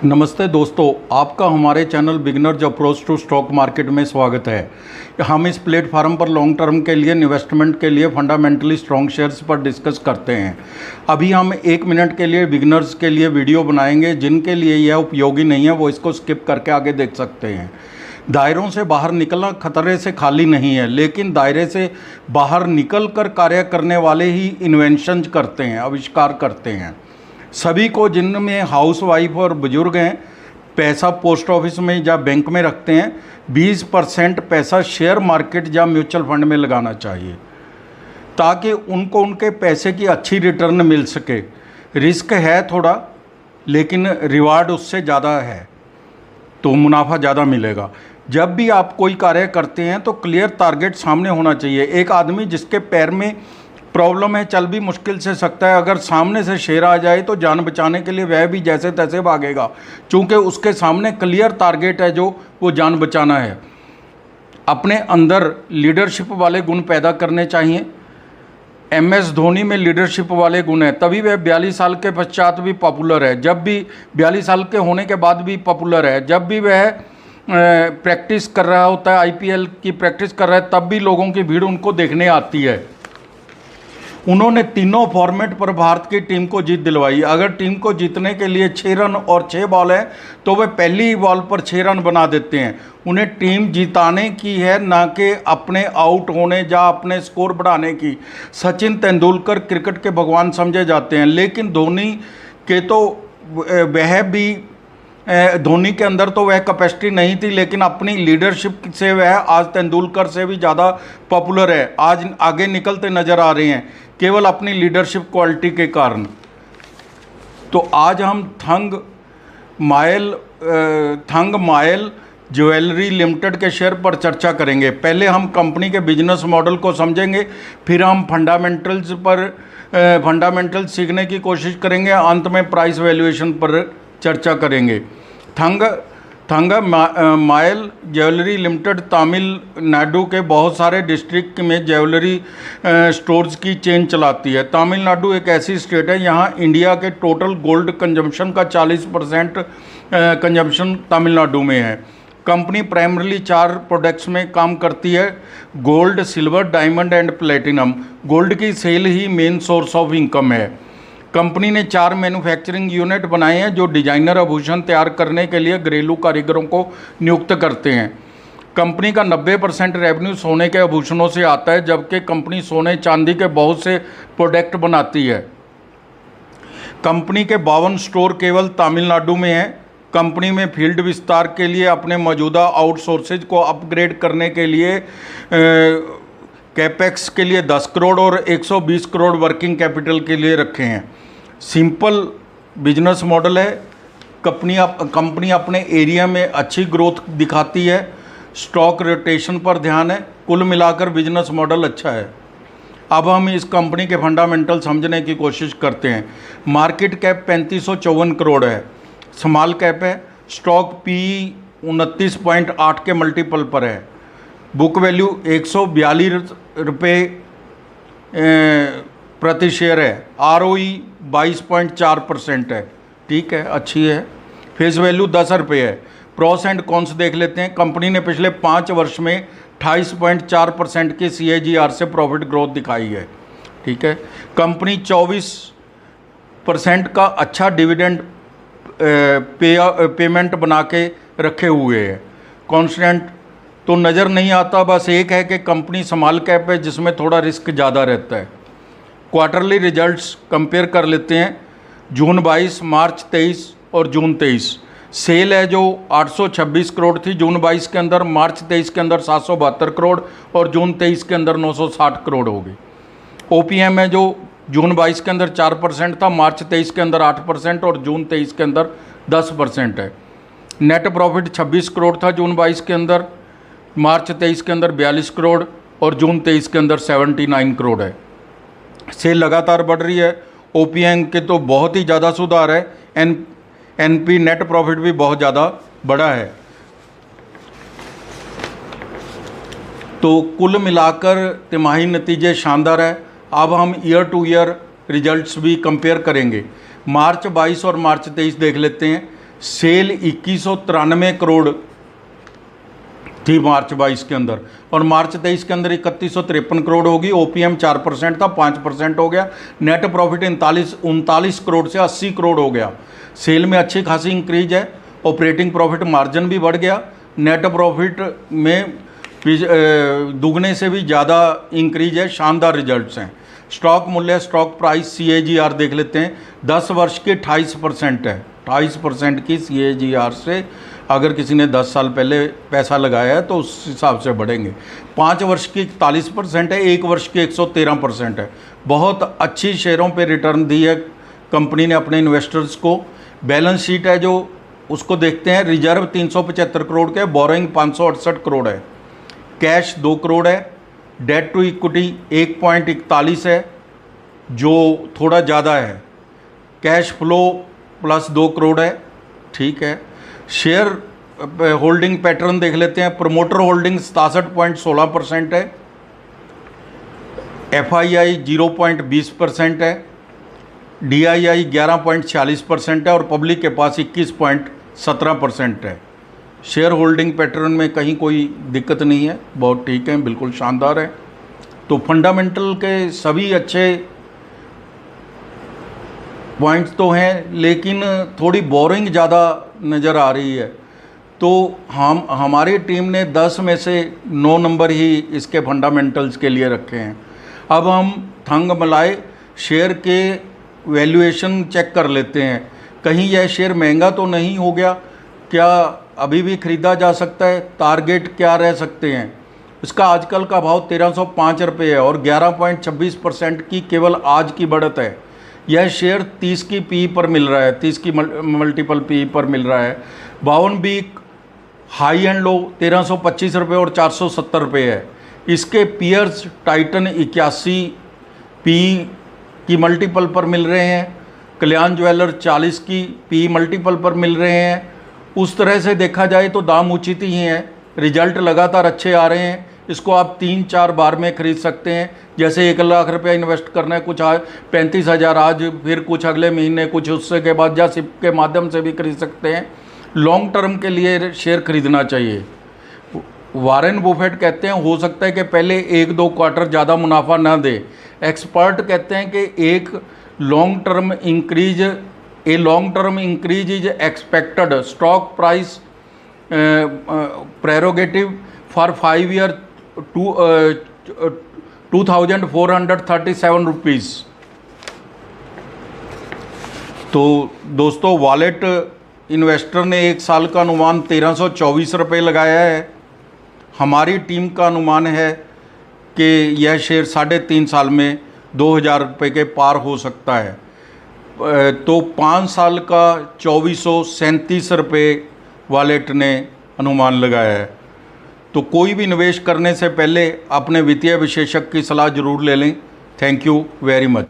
नमस्ते दोस्तों, आपका हमारे channel beginners approach to stock market में स्वागत है। हम इस प्लेटफार्म पर लॉन्ग टर्म के लिए इन्वेस्टमेंट के लिए फंडामेंटली स्ट्रॉन्ग शेयर्स पर डिस्कस करते हैं। अभी हम 1 मिनट के लिए बिगिनर्स के लिए वीडियो बनाएंगे। जिनके लिए यह उपयोगी नहीं है वो इसको स्किप करके आगे देख सकते हैं। दायरों से बाहर निकलना खतरे से खाली नहीं है, लेकिन दायरे से बाहर निकल कर कार्य करने वाले ही इन्वेंशन करते हैं, आविष्कार करते हैं। सभी को, जिनमें हाउसवाइफ और बुजुर्ग हैं, पैसा पोस्ट ऑफिस में या बैंक में रखते हैं, 20% पैसा शेयर मार्केट या म्यूचुअल फंड में लगाना चाहिए ताकि उनको उनके पैसे की अच्छी रिटर्न मिल सके। रिस्क है थोड़ा, लेकिन रिवार्ड उससे ज़्यादा है, तो मुनाफा ज़्यादा मिलेगा। जब भी आप कोई कार्य करते हैं तो क्लियर टारगेट सामने होना चाहिए। एक आदमी जिसके पैर में प्रॉब्लम है, चल भी मुश्किल से सकता है, अगर सामने से शेर आ जाए तो जान बचाने के लिए वह भी जैसे तैसे भागेगा, क्योंकि उसके सामने क्लियर टारगेट है जो वो जान बचाना है। अपने अंदर लीडरशिप वाले गुण पैदा करने चाहिए। MS धोनी में लीडरशिप वाले गुण हैं, तभी वह 42 साल के पश्चात भी पॉपुलर है, जब भी 42 साल के होने के बाद भी पॉपुलर है। जब भी वह प्रैक्टिस कर रहा होता है, IPL की प्रैक्टिस कर रहा है, तब भी लोगों की भीड़ उनको देखने आती है। उन्होंने तीनों फॉर्मेट पर भारत की टीम को जीत दिलवाई। अगर टीम को जीतने के लिए 6 रन और 6 बॉल है तो वे पहली ही बॉल पर 6 रन बना देते हैं। उन्हें टीम जिताने की है, ना कि अपने आउट होने या अपने स्कोर बढ़ाने की। सचिन तेंदुलकर क्रिकेट के भगवान समझे जाते हैं, लेकिन धोनी के अंदर तो वह कैपेसिटी नहीं थी, लेकिन अपनी लीडरशिप से वह आज तेंदुलकर से भी ज़्यादा पॉपुलर है। आज आगे निकलते नज़र आ रहे हैं केवल अपनी लीडरशिप क्वालिटी के कारण। तो आज हम थंग मायल ज्वेलरी लिमिटेड के शेयर पर चर्चा करेंगे। पहले हम कंपनी के बिजनेस मॉडल को समझेंगे, फिर हम फंडामेंटल्स सीखने की कोशिश करेंगे, अंत में प्राइस वैल्यूएशन पर चर्चा करेंगे। थंग मायल ज्वेलरी लिमिटेड तमिलनाडु के बहुत सारे डिस्ट्रिक्ट में ज्वेलरी स्टोर्स की चेन चलाती है। तमिलनाडु एक ऐसी स्टेट है, यहाँ इंडिया के टोटल गोल्ड कंजम्पशन का 40% कंजम्पशन तमिलनाडु में है। कंपनी प्राइमरीली 4 प्रोडक्ट्स में काम करती है: gold, silver, diamond and platinum. Gold की सेल ही मेन सोर्स ऑफ इनकम है। कंपनी ने 4 मैन्युफैक्चरिंग यूनिट बनाए हैं जो डिजाइनर आभूषण तैयार करने के लिए घरेलू कारीगरों को नियुक्त करते हैं। कंपनी का 90% रेवेन्यू सोने के आभूषणों से आता है, जबकि कंपनी सोने चांदी के बहुत से प्रोडक्ट बनाती है। कंपनी के 52 स्टोर केवल तमिलनाडु में हैं। कंपनी में फील्ड विस्तार के लिए अपने मौजूदा आउटसोर्सेज को अपग्रेड करने के लिए कैपेक्स के लिए 10 करोड़ और 120 करोड़ वर्किंग कैपिटल के लिए रखे हैं। सिंपल बिजनेस मॉडल है। कंपनी अपने एरिया में अच्छी ग्रोथ दिखाती है। स्टॉक रोटेशन पर ध्यान है। कुल मिलाकर बिजनेस मॉडल अच्छा है। अब हम इस कंपनी के फंडामेंटल समझने की कोशिश करते हैं। मार्केट कैप 3554 करोड़ है। स्मॉल कैप है। स्टॉक PE 29.8 के मल्टीपल पर है। बुक वैल्यू 142 रुपये प्रति शेयर है। ROE 22.4% है। ठीक है, अच्छी है। फेस वैल्यू 10 रुपये है। प्रॉस एंड कॉन्स देख लेते हैं। कंपनी ने पिछले 5 वर्ष में 28.4% की CAGR से प्रॉफिट ग्रोथ दिखाई है। ठीक है। कंपनी 24% का अच्छा डिविडेंड पेमेंट बना के रखे हुए है। कॉन्स्टेंट तो नज़र नहीं आता, बस एक है कि कंपनी स्मॉल कैप है जिसमें थोड़ा रिस्क ज़्यादा रहता है। क्वार्टरली रिजल्ट्स कंपेयर कर लेते हैं। जून 22, मार्च 23 और जून 23। सेल है जो 826 करोड़ थी जून 22 के अंदर, मार्च 23 के अंदर 772 करोड़ और जून 23 के अंदर 960 करोड़ हो गई। OPM है जो जून 22 के अंदर 4% था, मार्च 23 के अंदर 8% और जून 23 के अंदर 10% है। नेट प्रॉफिट 26 करोड़ था जून 22 के अंदर, मार्च 23 के अंदर 42 करोड़ और जून 23 के अंदर 79 करोड़ है। सेल लगातार बढ़ रही है। OPM के तो बहुत ही ज़्यादा सुधार है। NP नेट प्रॉफिट भी बहुत ज़्यादा बड़ा है। तो कुल मिलाकर तिमाही नतीजे शानदार है। अब हम ईयर टू ईयर रिजल्ट्स भी कंपेयर करेंगे। मार्च 22 और मार्च 23 देख लेते हैं। सेल 2193 करोड़ थी मार्च 22 के अंदर, और मार्च 23 के अंदर 3153 करोड़ होगी। ओपीएम 4% था, 5% हो गया। नेट प्रॉफिट 39 करोड़ से 80 करोड़ हो गया। सेल में अच्छी खासी इंक्रीज है। ऑपरेटिंग प्रॉफिट मार्जिन भी बढ़ गया। नेट प्रॉफिट में दुगने से भी ज़्यादा इंक्रीज है। शानदार रिजल्ट्स हैं। स्टॉक मूल्य, स्टॉक प्राइस, CAGR देख लेते हैं। 10 वर्ष की 28% है। 28% की CAGR से अगर किसी ने 10 साल पहले पैसा लगाया है तो उस हिसाब से बढ़ेंगे। 5 वर्ष की 41% है। 1 वर्ष की 113% है। बहुत अच्छी शेयरों पे रिटर्न दी है कंपनी ने अपने इन्वेस्टर्स को। बैलेंस शीट है जो, उसको देखते हैं। रिजर्व 375 करोड़ के, बोरोइंग 568 करोड़ है, कैश 2 करोड़ है, डेट टू इक्विटी 1.41 है जो थोड़ा ज़्यादा है, कैश फ्लो प्लस 2 करोड़ है, ठीक है। शेयर होल्डिंग पैटर्न देख लेते हैं। प्रमोटर होल्डिंग 67.16% है, FII 0.20% है, DII 11.46% है और पब्लिक के पास 21.17% है। शेयर होल्डिंग पैटर्न में कहीं कोई दिक्कत नहीं है, बहुत ठीक है, बिल्कुल शानदार है। तो फंडामेंटल के सभी अच्छे पॉइंट्स तो हैं, लेकिन थोड़ी बोरिंग ज़्यादा नज़र आ रही है। तो हमारी टीम ने 10 में से 9 नंबर ही इसके फंडामेंटल्स के लिए रखे हैं। अब हम थंग मलाई शेयर के वैल्यूएशन चेक कर लेते हैं। कहीं यह शेयर महंगा तो नहीं हो गया? क्या अभी भी ख़रीदा जा सकता है? टारगेट क्या रह सकते हैं? इसका आजकल का भाव 1305 रुपये है और 11.26% की केवल आज की बढ़त है। यह शेयर 30 की पी पर मिल रहा है, 30 की मल्टीपल पी पर मिल रहा है। 52 वीक हाई एंड लो 1325 रुपये और 470 रुपये है। इसके पीयर्स टाइटन 81 पी की मल्टीपल पर मिल रहे हैं। कल्याण ज्वेलर 40 की पी मल्टीपल पर मिल रहे हैं। उस तरह से देखा जाए तो दाम उचित ही हैं। रिजल्ट लगातार अच्छे आ रहे हैं। इसको आप 3-4 बार में खरीद सकते हैं। जैसे 1 लाख रुपया इन्वेस्ट करना है, कुछ 35,000 आज, फिर कुछ अगले महीने, कुछ उससे के बाद, या सिप के माध्यम से भी खरीद सकते हैं। लॉन्ग टर्म के लिए शेयर खरीदना चाहिए। वारेन बुफेट कहते हैं हो सकता है कि पहले 1-2 क्वार्टर ज़्यादा मुनाफा ना दे। एक्सपर्ट कहते हैं कि एक long term increase is expected. Stock price prerogative for 5 year 2,437 rupees. तो दोस्तों, वॉलेट इन्वेस्टर ने 1 साल का अनुमान 1324 रुपये लगाया है। हमारी टीम का अनुमान है कि यह शेयर 3.5 साल में 2,000 रुपये के पार हो सकता है। तो 5 साल का 2437 रुपये वॉलेट ने अनुमान लगाया है। तो कोई भी निवेश करने से पहले अपने वित्तीय विशेषज्ञ की सलाह ज़रूर ले लें। Thank you very much.